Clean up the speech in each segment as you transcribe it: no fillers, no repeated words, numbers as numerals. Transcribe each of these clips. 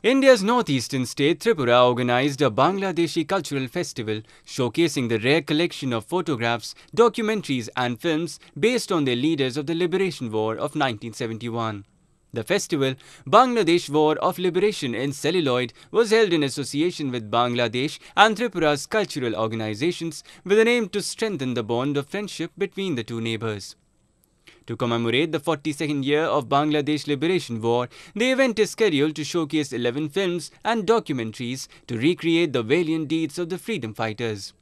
India's northeastern state Tripura organized a Bangladeshi cultural festival showcasing the rare collection of photographs, documentaries and films based on their leaders of the Liberation War of 1971. The festival, Bangladesh War of Liberation in Celluloid, was held in association with Bangladesh and Tripura's cultural organizations with an aim to strengthen the bond of friendship between the two neighbors. To commemorate the 42nd year of Bangladesh Liberation War, the event is scheduled to showcase 11 films and documentaries to recreate the valiant deeds of the freedom fighters.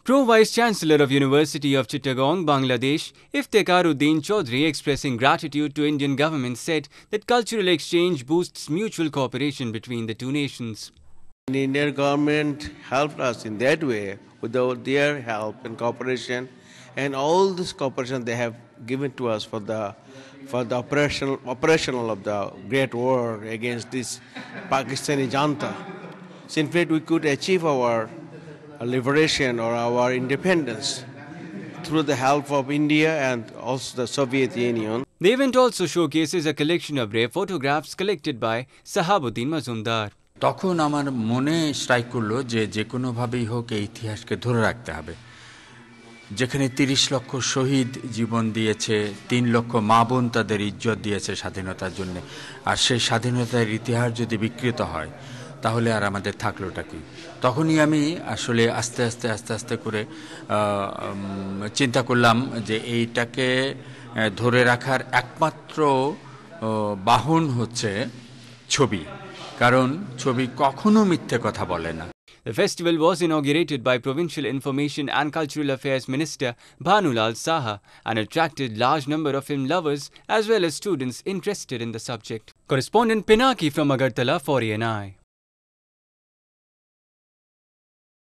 Pro-Vice Chancellor of University of Chittagong, Bangladesh, Iftekharuddin Chaudhry, expressing gratitude to Indian government, said that cultural exchange boosts mutual cooperation between the two nations. The Indian government helped us in that way. Without their help and cooperation, and all this cooperation they have given to us for the operational of the Great War against this Pakistani Janta. So in fact, we could achieve our liberation or our independence through the help of India and also the Soviet Union. The event also showcases a collection of rare photographs collected by Sahabuddin Mazumdar. তখন আমার মনে strike করলো যে কোনো ভাবেই হোক এই ইতিহাসকে ধরে রাখতে হবে, যেখানে ৩০ লক্ষ শহীদ জীবন দিয়েছে, ৩ লক্ষ মা বোন তাদের ইজ্জত দিয়েছে স্বাধীনতার জন্য, আর সেই স্বাধীনতার ইতিহাস যদি বিকৃত হয় তাহলে আর আমাদের থাকলোটা কি। তখনই আমি আসলে আস্তে আস্তে করে চিন্তা করলাম যে এইটাকে ধরে রাখার একমাত্র বাহন হচ্ছে ছবি, কারণ ছবি কখনো মিথ্যে কথা বলে না। The festival was inaugurated by Provincial Information and Cultural Affairs Minister Bhanulal Saha and attracted large number of film lovers as well as students interested in the subject. Correspondent Pinaki from Agartala for ANI.